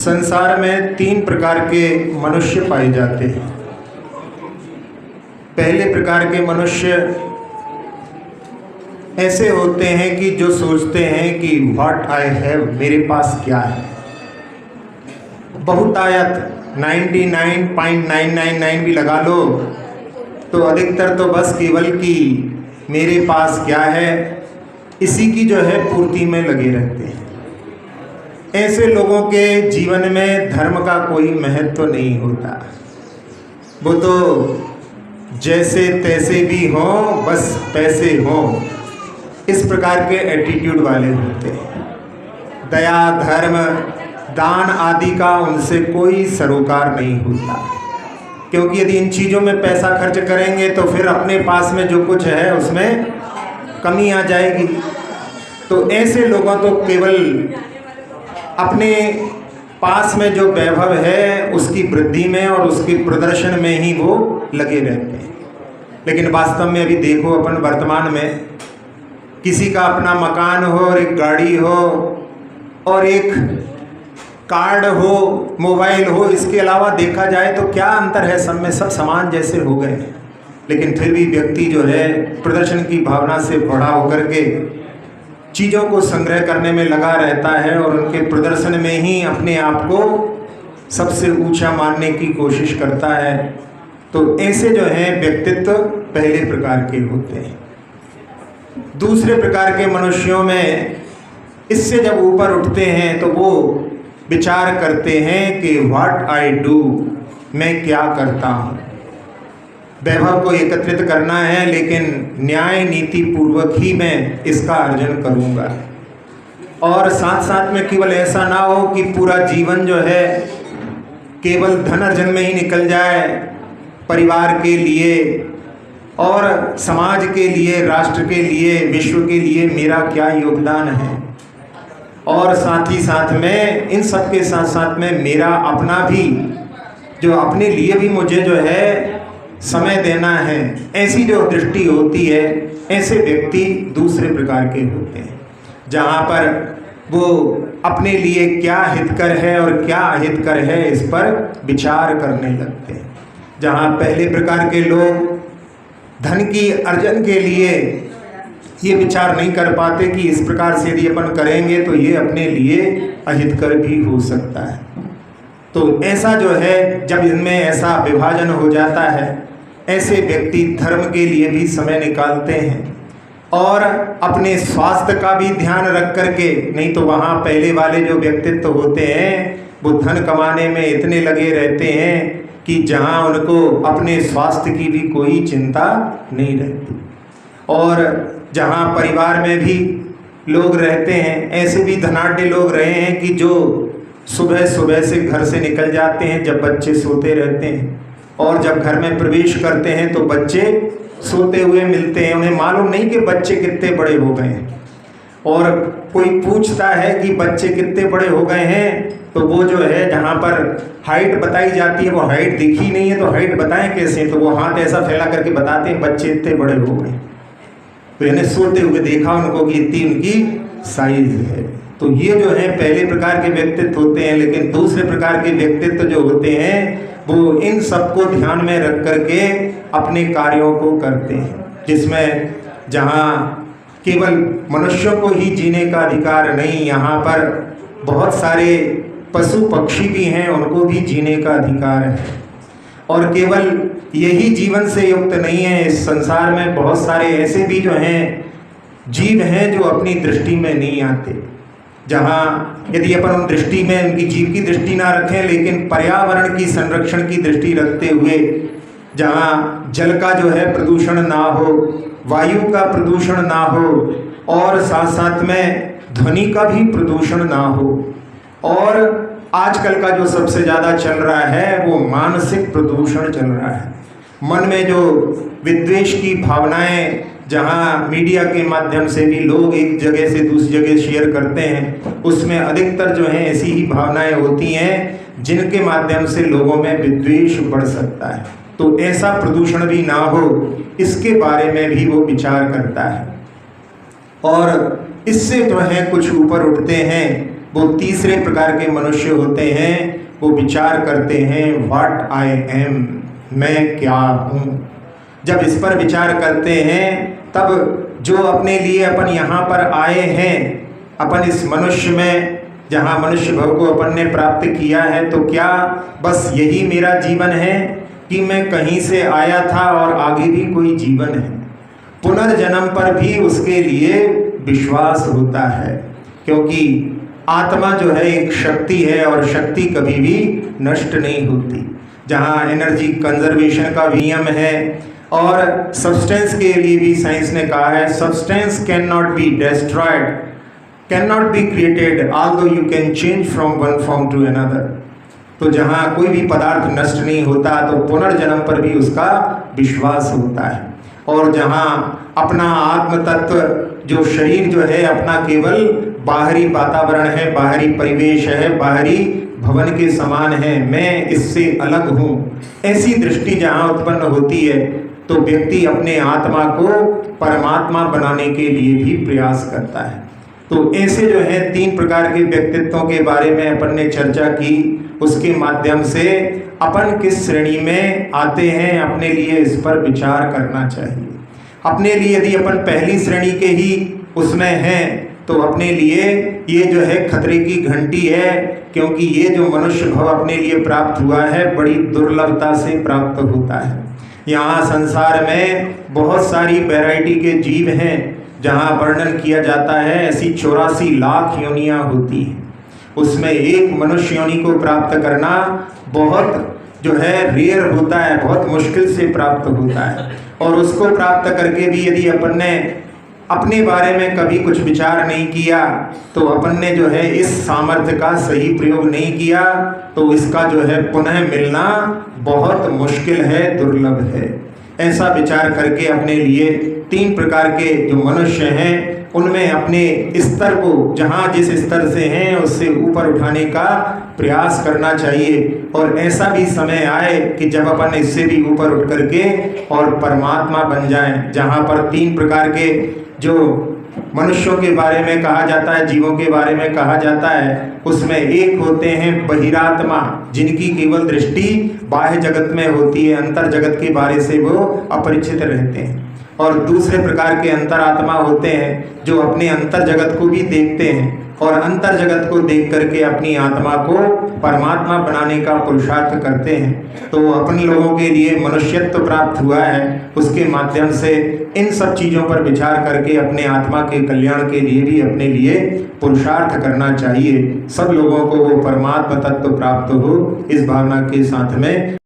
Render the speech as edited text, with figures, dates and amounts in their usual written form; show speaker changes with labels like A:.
A: संसार में 3 प्रकार के मनुष्य पाए जाते हैं। पहले प्रकार के मनुष्य ऐसे होते हैं कि जो सोचते हैं कि व्हाट आई हैव, मेरे पास क्या है। बहुतायत 99.999 भी लगा लो तो अधिकतर तो बस केवल कि मेरे पास क्या है, इसी की जो है पूर्ति में लगे रहते हैं। ऐसे लोगों के जीवन में धर्म का कोई महत्व नहीं होता। वो तो जैसे तैसे भी हों, बस पैसे हों, इस प्रकार के एटीट्यूड वाले होते हैं। दया, धर्म, दान आदि का उनसे कोई सरोकार नहीं होता, क्योंकि यदि इन चीज़ों में पैसा खर्च करेंगे तो फिर अपने पास में जो कुछ है उसमें कमी आ जाएगी। तो ऐसे लोगों तो केवल अपने पास में जो वैभव है उसकी वृद्धि में और उसके प्रदर्शन में ही वो लगे रहते हैं। लेकिन वास्तव में अभी देखो, अपन वर्तमान में किसी का अपना मकान हो और एक गाड़ी हो और एक कार्ड हो, मोबाइल हो, इसके अलावा देखा जाए तो क्या अंतर है? सब में सब समान जैसे हो गए। लेकिन फिर भी व्यक्ति जो है प्रदर्शन की भावना से बड़ा होकर के चीज़ों को संग्रह करने में लगा रहता है और उनके प्रदर्शन में ही अपने आप को सबसे ऊंचा मानने की कोशिश करता है। तो ऐसे जो हैं व्यक्तित्व पहले प्रकार के होते हैं। दूसरे प्रकार के मनुष्यों में इससे जब ऊपर उठते हैं तो वो विचार करते हैं कि व्हाट आई डू, मैं क्या करता हूँ। वैभव को एकत्रित करना है, लेकिन न्याय नीति पूर्वक ही मैं इसका अर्जन करूँगा। और साथ साथ में केवल ऐसा ना हो कि पूरा जीवन जो है केवल धन अर्जन में ही निकल जाए। परिवार के लिए और समाज के लिए, राष्ट्र के लिए, विश्व के लिए मेरा क्या योगदान है, और साथ ही साथ में इन सब के साथ साथ में मेरा अपना भी जो अपने लिए भी मुझे जो है समय देना है, ऐसी जो दृष्टि होती है, ऐसे व्यक्ति दूसरे प्रकार के होते हैं, जहाँ पर वो अपने लिए क्या हितकर है और क्या अहितकर है इस पर विचार करने लगते हैं। जहाँ पहले प्रकार के लोग धन की अर्जन के लिए ये विचार नहीं कर पाते कि इस प्रकार से यदि अपन करेंगे तो ये अपने लिए अहितकर भी हो सकता है। तो ऐसा जो है, जब इनमें ऐसा विभाजन हो जाता है, ऐसे व्यक्ति धर्म के लिए भी समय निकालते हैं और अपने स्वास्थ्य का भी ध्यान रख करके। नहीं तो वहाँ पहले वाले जो व्यक्तित्व होते हैं वो धन कमाने में इतने लगे रहते हैं कि जहाँ उनको अपने स्वास्थ्य की भी कोई चिंता नहीं रहती। और जहाँ परिवार में भी लोग रहते हैं, ऐसे भी धनाढ्य लोग रहे हैं कि जो सुबह सुबह से घर से निकल जाते हैं जब बच्चे सोते रहते हैं, और जब घर में प्रवेश करते हैं तो बच्चे सोते हुए मिलते हैं। उन्हें मालूम नहीं कि बच्चे कितने बड़े हो गए हैं। और कोई पूछता है कि बच्चे कितने बड़े हो गए हैं, तो वो जो है जहाँ पर हाइट बताई जाती है वो हाइट दिखी नहीं है, तो हाइट बताएं कैसे? तो वो हाथ ऐसा फैला करके बताते हैं बच्चे इतने बड़े हो गए। तो इन्हें सोते हुए देखा उनको कि इतनी उनकी साइज है। तो ये जो है पहले प्रकार के व्यक्तित्व होते हैं। लेकिन दूसरे प्रकार के व्यक्तित्व जो होते हैं वो इन सबको ध्यान में रख करके अपने कार्यों को करते हैं, जिसमें जहाँ केवल मनुष्यों को ही जीने का अधिकार नहीं, यहाँ पर बहुत सारे पशु पक्षी भी हैं, उनको भी जीने का अधिकार है। और केवल यही जीवन से युक्त नहीं है, इस संसार में बहुत सारे ऐसे भी जो हैं जीव हैं जो अपनी दृष्टि में नहीं आते। जहाँ यदि अपन उन दृष्टि में उनकी जीव की दृष्टि ना रखें, लेकिन पर्यावरण की संरक्षण की दृष्टि रखते हुए, जहाँ जल का जो है प्रदूषण ना हो, वायु का प्रदूषण ना हो, और साथ साथ में ध्वनि का भी प्रदूषण ना हो, और आजकल का जो सबसे ज़्यादा चल रहा है वो मानसिक प्रदूषण चल रहा है। मन में जो विद्वेष की भावनाएं, जहाँ मीडिया के माध्यम से भी लोग एक जगह से दूसरी जगह शेयर करते हैं, उसमें अधिकतर जो है ऐसी ही भावनाएं होती हैं जिनके माध्यम से लोगों में विद्वेष बढ़ सकता है। तो ऐसा प्रदूषण भी ना हो, इसके बारे में भी वो विचार करता है। और इससे जो है कुछ ऊपर उठते हैं वो तीसरे प्रकार के मनुष्य होते हैं। वो विचार करते हैं व्हाट आई एम, मैं क्या हूँ। जब इस पर विचार करते हैं तब जो अपने लिए अपन यहाँ पर आए हैं, अपन इस मनुष्य में जहाँ मनुष्य भव को अपन ने प्राप्त किया है, तो क्या बस यही मेरा जीवन है कि मैं कहीं से आया था और आगे भी कोई जीवन है? पुनर्जन्म पर भी उसके लिए विश्वास होता है, क्योंकि आत्मा जो है एक शक्ति है और शक्ति कभी भी नष्ट नहीं होती। जहाँ एनर्जी कंजर्वेशन का नियम है और सब्सटेंस के लिए भी साइंस ने कहा है substance can not be destroyed, can not be created although you can change from one form to another. तो जहाँ कोई भी पदार्थ नष्ट नहीं होता तो पुनर्जन्म पर भी उसका विश्वास होता है। और जहाँ अपना आत्म तत्व जो शरीर जो है अपना केवल बाहरी वातावरण है, बाहरी परिवेश है, बाहरी भवन के समान है, मैं इससे अलग हूँ, ऐसी दृष्टि जहाँ उत्पन्न होती है तो व्यक्ति अपने आत्मा को परमात्मा बनाने के लिए भी प्रयास करता है। तो ऐसे जो है 3 प्रकार के व्यक्तित्वों के बारे में अपन ने चर्चा की। उसके माध्यम से अपन किस श्रेणी में आते हैं अपने लिए इस पर विचार करना चाहिए। अपने लिए यदि अपन पहली श्रेणी के ही उसमें हैं तो अपने लिए ये जो है खतरे की घंटी है, क्योंकि ये जो मनुष्य भव अपने लिए प्राप्त हुआ है बड़ी दुर्लभता से प्राप्त होता है। यहाँ संसार में बहुत सारी वैरायटी के जीव हैं, जहाँ वर्णन किया जाता है ऐसी 84 लाख योनियाँ होती हैं। उसमें एक मनुष्य योनि को प्राप्त करना बहुत जो है रेयर होता है, बहुत मुश्किल से प्राप्त होता है। और उसको प्राप्त करके भी यदि अपन ने अपने बारे में कभी कुछ विचार नहीं किया तो अपन ने जो है इस सामर्थ्य का सही प्रयोग नहीं किया, तो इसका जो है पुनः मिलना बहुत मुश्किल है, दुर्लभ है। ऐसा विचार करके अपने लिए 3 प्रकार के जो मनुष्य हैं उनमें अपने स्तर को जहाँ जिस स्तर से हैं उससे ऊपर उठाने का प्रयास करना चाहिए। और ऐसा भी समय आए कि जब अपन इससे भी ऊपर उठ करके और परमात्मा बन जाएं, जहाँ पर 3 प्रकार के जो मनुष्यों के बारे में कहा जाता है, जीवों के बारे में कहा जाता है, उसमें एक होते हैं बहिरात्मा, जिनकी केवल दृष्टि बाह्य जगत में होती है, अंतर जगत के बारे से वो अपरिचित रहते हैं। और दूसरे प्रकार के अंतरात्मा होते हैं जो अपने अंतर जगत को भी देखते हैं और अंतर जगत को देख करके अपनी आत्मा को परमात्मा बनाने का पुरुषार्थ करते हैं। तो अपन लोगों के लिए मनुष्यत्व प्राप्त हुआ है, उसके माध्यम से इन सब चीज़ों पर विचार करके अपने आत्मा के कल्याण के लिए भी अपने लिए पुरुषार्थ करना चाहिए। सब लोगों को वो परमात्मा तत्व प्राप्त हो, इस भावना के साथ में